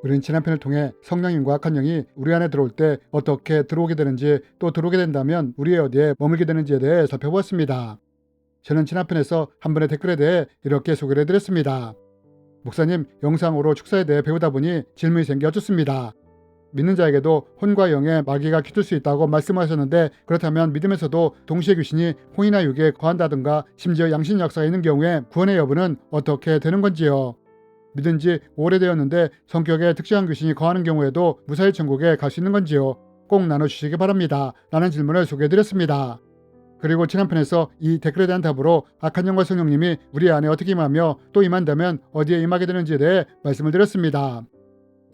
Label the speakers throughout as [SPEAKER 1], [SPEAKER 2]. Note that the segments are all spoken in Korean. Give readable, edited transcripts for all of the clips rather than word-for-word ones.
[SPEAKER 1] 우리는 지난 편을 통해 성령님과 악한 영이 우리 안에 들어올 때 어떻게 들어오게 되는지, 또 들어오게 된다면 우리의 어디에 머물게 되는지에 대해 살펴보았습니다. 저는 지난 편에서 한 분의 댓글에 대해 이렇게 소개를 해드렸습니다. 목사님, 영상으로 축사에 대해 배우다 보니 질문이 생겨 어쩌습니다. 믿는 자에게도 혼과 영의 마귀가 깃들 수 있다고 말씀하셨는데, 그렇다면 믿음에서도 동시에 귀신이 혼이나 육에 거한다든가 심지어 양신 역사가 있는 경우에 구원의 여부는 어떻게 되는 건지요? 믿은 지 오래되었는데 성격에 특정한 귀신이 거하는 경우에도 무사히 천국에 갈 수 있는 건지요? 꼭 나눠주시기 바랍니다. 라는 질문을 소개해드렸습니다. 그리고 지난편에서 이 댓글에 대한 답으로 악한 영과 성령님이 우리 안에 어떻게 임하며 또 임한다면 어디에 임하게 되는지에 대해 말씀을 드렸습니다.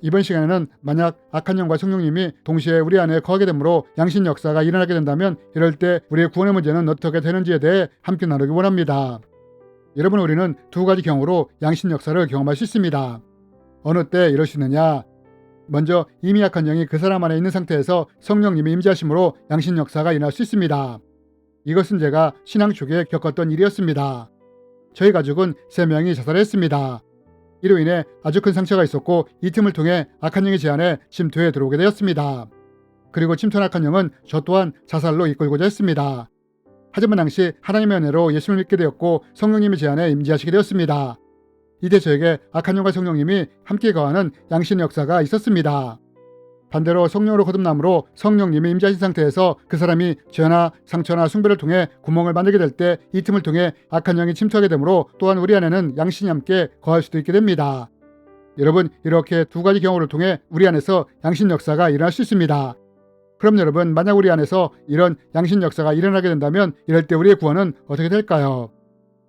[SPEAKER 1] 이번 시간에는 만약 악한 영과 성령님이 동시에 우리 안에 거하게 되므로 양신 역사가 일어나게 된다면 이럴 때 우리의 구원의 문제는 어떻게 되는지에 대해 함께 나누기 원합니다. 여러분, 우리는 두 가지 경우로 양신 역사를 경험할 수 있습니다. 어느 때 이럴 수 있느냐? 먼저 이미 악한 영이 그 사람 안에 있는 상태에서 성령님이 임재하심으로 양신 역사가 일어날 수 있습니다. 이것은 제가 신앙 초기에 겪었던 일이었습니다. 저희 가족은 3명이 자살했습니다. 이로 인해 아주 큰 상처가 있었고 이 틈을 통해 악한 영의 제안에 침투해 들어오게 되었습니다. 그리고 침투한 악한 영은 저 또한 자살로 이끌고자 했습니다. 하지만 당시 하나님의 은혜로 예수를 믿게 되었고 성령님의 제안에 임재하시게 되었습니다. 이때 저에게 악한 영과 성령님이 함께 거하는 양신 역사가 있었습니다. 반대로 성령으로 거듭남으로 성령님이 임재하신 상태에서 그 사람이 죄나 상처나 숭배를 통해 구멍을 만들게 될 때 이 틈을 통해 악한 영이 침투하게 되므로 또한 우리 안에는 양신이 함께 거할 수도 있게 됩니다. 여러분, 이렇게 두 가지 경우를 통해 우리 안에서 양신 역사가 일어날 수 있습니다. 그럼 여러분, 만약 우리 안에서 이런 양신 역사가 일어나게 된다면 이럴 때 우리의 구원은 어떻게 될까요?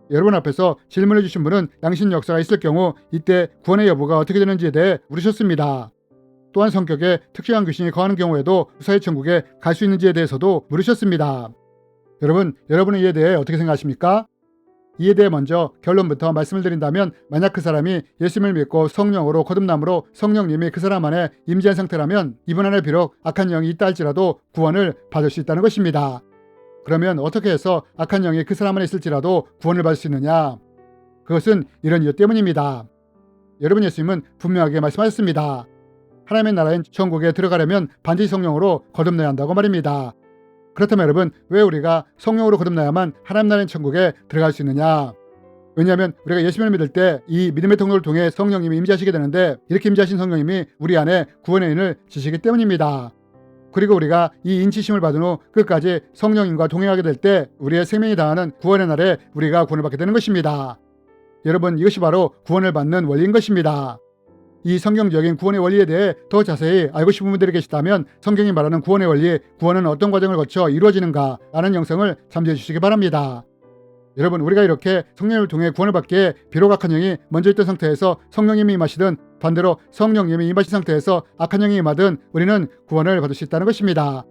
[SPEAKER 1] 여러분 앞에서 질문해 주신 분은 양신 역사가 있을 경우 이때 구원의 여부가 어떻게 되는지에 대해 물으셨습니다. 또한 성격에 특정한 귀신이 거하는 경우에도 무사히 천국에 갈 수 있는지에 대해서도 물으셨습니다. 여러분, 여러분은 이에 대해 어떻게 생각하십니까? 이에 대해 먼저 결론부터 말씀을 드린다면, 만약 그 사람이 예수님을 믿고 성령으로 거듭남으로 성령님이 그 사람 안에 임재한 상태라면 이분 안에 비록 악한 영이 있다 할지라도 구원을 받을 수 있다는 것입니다. 그러면 어떻게 해서 악한 영이 그 사람 안에 있을지라도 구원을 받을 수 있느냐? 그것은 이런 이유 때문입니다. 여러분, 예수님은 분명하게 말씀하셨습니다. 하나님의 나라인 천국에 들어가려면 반드시 성령으로 거듭나야 한다고 말입니다. 그렇다면 여러분, 왜 우리가 성령으로 거듭나야만 하나님 나라인 천국에 들어갈 수 있느냐? 왜냐하면 우리가 예수님을 믿을 때 이 믿음의 통로를 통해 성령님이 임재하시게 되는데, 이렇게 임재하신 성령님이 우리 안에 구원의 인을 지시기 때문입니다. 그리고 우리가 이 인치심을 받은 후 끝까지 성령님과 동행하게 될 때 우리의 생명이 다하는 구원의 날에 우리가 구원을 받게 되는 것입니다. 여러분, 이것이 바로 구원을 받는 원리인 것입니다. 이 성경적인 구원의 원리에 대해 더 자세히 알고 싶은 분들이 계시다면 성경이 말하는 구원의 원리, 구원은 어떤 과정을 거쳐 이루어지는가 라는 영상을 참조해 주시기 바랍니다. 여러분, 우리가 이렇게 성령을 통해 구원을 받기에 비록 악한 영이 먼저 있던 상태에서 성령님이 임하시든 반대로 성령님이 임하신 상태에서 악한 영이 임하든 우리는 구원을 받을 수 있다는 것입니다.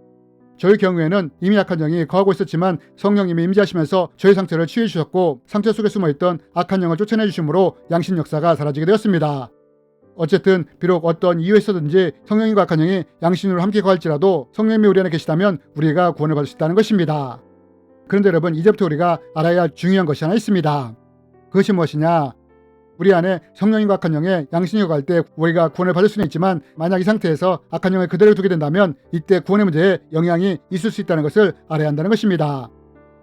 [SPEAKER 1] 저희 경우에는 이미 악한 영이 거하고 있었지만 성령님이 임재하시면서 저희 상처를 치유해 주셨고 상처 속에 숨어있던 악한 영을 쫓아내 주심으로 양신 역사가 사라지게 되었습니다. 어쨌든 비록 어떤 이유에 있었든지 성령님과 악한 영이 양신으로 함께 거할지라도 성령님이 우리 안에 계시다면 우리가 구원을 받을 수 있다는 것입니다. 그런데 여러분, 이제부터 우리가 알아야 할 중요한 것이 하나 있습니다. 그것이 무엇이냐? 우리 안에 성령님과 악한 영의 양신이 거할 때 우리가 구원을 받을 수는 있지만, 만약 이 상태에서 악한 영을 그대로 두게 된다면 이때 구원의 문제에 영향이 있을 수 있다는 것을 알아야 한다는 것입니다.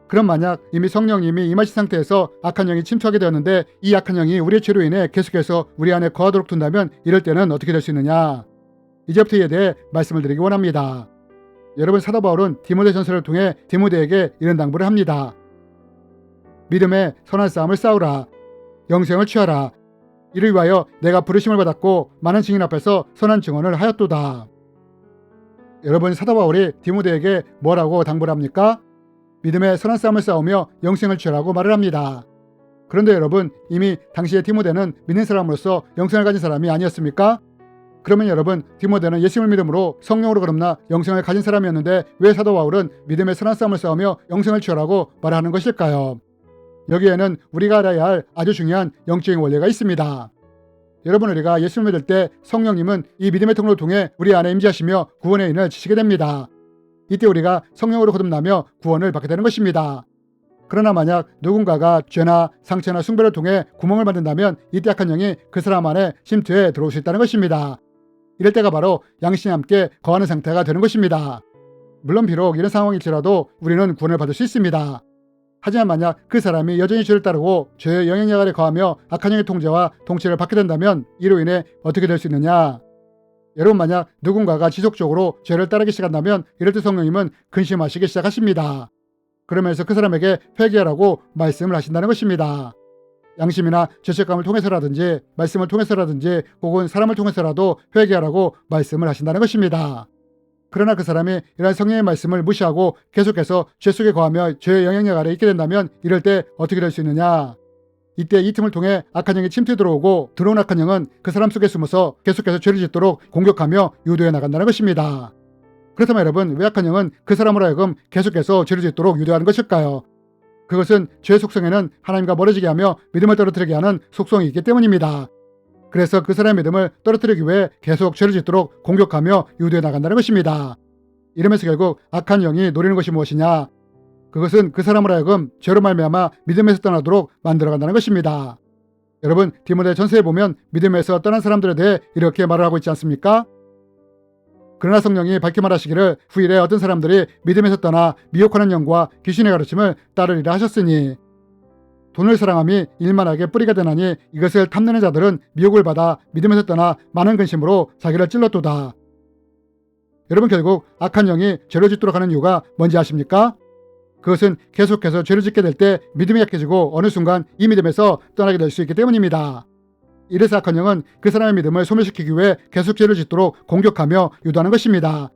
[SPEAKER 1] 그럼 만약 이미 성령님이 임하신 상태에서 악한 영이 침투하게 되었는데 이 악한 영이 우리의 죄로 인해 계속해서 우리 안에 거하도록 둔다면 이럴 때는 어떻게 될 수 있느냐? 이제부터 이에 대해 말씀을 드리기 원합니다. 여러분, 사도 바울은 디모데전서를 통해 디모데에게 이런 당부를 합니다. 믿음의 선한 싸움을 싸우라. 영생을 취하라. 이를 위하여 내가 부르심을 받았고 많은 증인 앞에서 선한 증언을 하였도다. 여러분, 사도 바울이 디모데에게 뭐라고 당부를 합니까? 믿음의 선한 싸움을 싸우며 영생을 취하라고 말을 합니다. 그런데 여러분, 이미 당시에 디모데는 믿는 사람으로서 영생을 가진 사람이 아니었습니까? 그러면 여러분, 디모데는 예수님을 믿음으로 성령으로 거듭나 영생을 가진 사람이었는데 왜 사도 바울은 믿음의 선한 싸움을 싸우며 영생을 취하라고 말하는 것일까요? 여기에는 우리가 알아야 할 아주 중요한 영적인 원리가 있습니다. 여러분, 우리가 예수님을 믿을 때 성령님은 이 믿음의 통로를 통해 우리 안에 임재하시며 구원의 인을 지시게 됩니다. 이때 우리가 성령으로 거듭나며 구원을 받게 되는 것입니다. 그러나 만약 누군가가 죄나 상처나 숭배를 통해 구멍을 만든다면 이때 악한 영이 그 사람 안에 침투해 들어올 수 있다는 것입니다. 이럴 때가 바로 양심이 함께 거하는 상태가 되는 것입니다. 물론 비록 이런 상황일지라도 우리는 구원을 받을 수 있습니다. 하지만 만약 그 사람이 여전히 죄를 따르고 죄의 영향력 아래 거하며 악한 영의 통제와 통치를 받게 된다면 이로 인해 어떻게 될 수 있느냐? 여러분, 만약 누군가가 지속적으로 죄를 따르기 시작한다면 이럴 때 성령님은 근심하시기 시작하십니다. 그러면서 그 사람에게 회개하라고 말씀을 하신다는 것입니다. 양심이나 죄책감을 통해서라든지 말씀을 통해서라든지 혹은 사람을 통해서라도 회개하라고 말씀을 하신다는 것입니다. 그러나 그 사람이 이러한 성령의 말씀을 무시하고 계속해서 죄 속에 거하며 죄의 영향력 아래 있게 된다면 이럴 때 어떻게 될 수 있느냐? 이때 이 틈을 통해 악한 영이 침투해 들어오고 들어온 악한 영은 그 사람 속에 숨어서 계속해서 죄를 짓도록 공격하며 유도해 나간다는 것입니다. 그렇다면 여러분, 왜 악한 영은 그 사람으로 하여금 계속해서 죄를 짓도록 유도하는 것일까요? 그것은 죄의 속성에는 하나님과 멀어지게 하며 믿음을 떨어뜨리게 하는 속성이 있기 때문입니다. 그래서 그 사람의 믿음을 떨어뜨리기 위해 계속 죄를 짓도록 공격하며 유도해 나간다는 것입니다. 이러면서 결국 악한 영이 노리는 것이 무엇이냐? 그것은 그 사람으로 하여금 죄로 말미암아 믿음에서 떠나도록 만들어간다는 것입니다. 여러분, 디모데 전서에 보면 믿음에서 떠난 사람들에 대해 이렇게 말을 하고 있지 않습니까? 그러나 성령이 밝게 말하시기를 후일에 어떤 사람들이 믿음에서 떠나 미혹하는 영과 귀신의 가르침을 따르리라 하셨으니, 돈을 사랑함이 일만하게 뿌리가 되나니 이것을 탐내는 자들은 미혹을 받아 믿음에서 떠나 많은 근심으로 자기를 찔렀도다. 여러분, 결국 악한 영이 죄를 짓도록 하는 이유가 뭔지 아십니까? 그것은 계속해서 죄를 짓게 될 때 믿음이 약해지고 어느 순간 이 믿음에서 떠나게 될 수 있기 때문입니다. 이래서 악한 영은 그 사람의 믿음을 소멸시키기 위해 계속 죄를 짓도록 공격하며 유도하는 것입니다.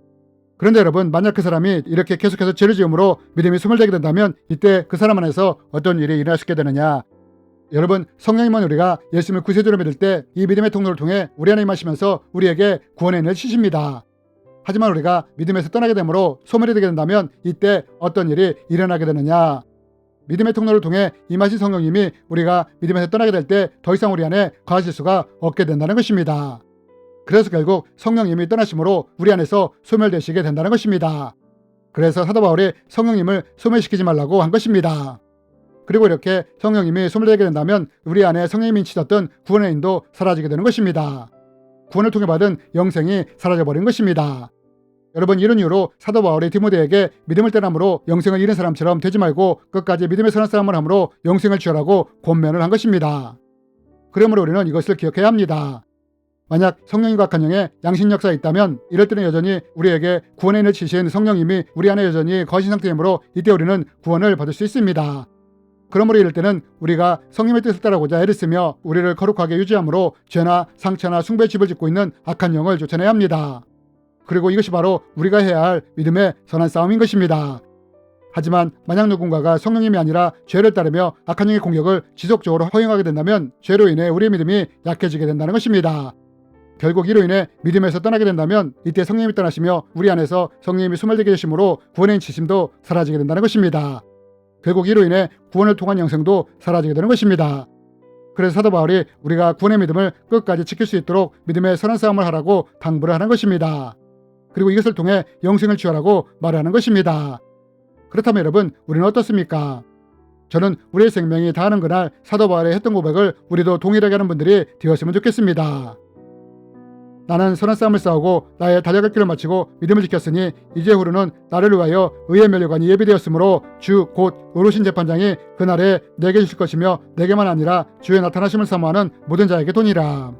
[SPEAKER 1] 그런데 여러분, 만약 그 사람이 이렇게 계속해서 죄를 지음으로 믿음이 소멸되게 된다면 이때 그 사람 안에서 어떤 일이 일어날 수 있게 되느냐? 여러분, 성령님은 우리가 예수님을 구세주로 믿을 때 이 믿음의 통로를 통해 우리 안에 임하시면서 우리에게 구원의 은혜를 주십니다. 하지만 우리가 믿음에서 떠나게 되므로 소멸이 되게 된다면 이때 어떤 일이 일어나게 되느냐? 믿음의 통로를 통해 임하신 성령님이 우리가 믿음에서 떠나게 될 때 더 이상 우리 안에 거하실 수가 없게 된다는 것입니다. 그래서 결국 성령님이 떠나심으로 우리 안에서 소멸되시게 된다는 것입니다. 그래서 사도 바울이 성령님을 소멸시키지 말라고 한 것입니다. 그리고 이렇게 성령님이 소멸되게 된다면 우리 안에 성령님이 인치셨던 구원의 인도 사라지게 되는 것입니다. 구원을 통해 받은 영생이 사라져버린 것입니다. 여러분, 이런 이유로 사도 바울이 디모데에게 믿음을 떠남으로 영생을 잃은 사람처럼 되지 말고 끝까지 믿음의 선한 싸움을 함으로 영생을 취하라고 권면을 한 것입니다. 그러므로 우리는 이것을 기억해야 합니다. 만약 성령님과 악한 영의 양심 역사가 있다면 이럴 때는 여전히 우리에게 구원의 인을 치신 성령님이 우리 안에 여전히 거하신 상태이므로 이때 우리는 구원을 받을 수 있습니다. 그러므로 이럴 때는 우리가 성령의 뜻을 따르고자 애를 쓰며 우리를 거룩하게 유지함으로 죄나 상처나 숭배의 집을 짓고 있는 악한 영을 쫓아내야 합니다. 그리고 이것이 바로 우리가 해야 할 믿음의 선한 싸움인 것입니다. 하지만 만약 누군가가 성령님이 아니라 죄를 따르며 악한 영의 공격을 지속적으로 허용하게 된다면 죄로 인해 우리의 믿음이 약해지게 된다는 것입니다. 결국 이로 인해 믿음에서 떠나게 된다면 이때 성령님이 떠나시며 우리 안에서 성령님이 소멸되게 되심으로 구원의 인치심도 사라지게 된다는 것입니다. 결국 이로 인해 구원을 통한 영생도 사라지게 되는 것입니다. 그래서 사도 바울이 우리가 구원의 믿음을 끝까지 지킬 수 있도록 믿음의 선한 싸움을 하라고 당부를 하는 것입니다. 그리고 이것을 통해 영생을 취하라고 말하는 것입니다. 그렇다면 여러분, 우리는 어떻습니까? 저는 우리의 생명이 다하는 그날 사도 바울이 했던 고백을 우리도 동일하게 하는 분들이 되었으면 좋겠습니다. 나는 선한 싸움을 싸우고 나의 달려갈 길을 마치고 믿음을 지켰으니 이제후로는 나를 위하여 의의 면류관이 예비되었으므로 주 곧 의로우신 재판장이 그날에 내게 주실 것이며 내게만 아니라 주의 나타나심을 사모하는 모든 자에게 도니라.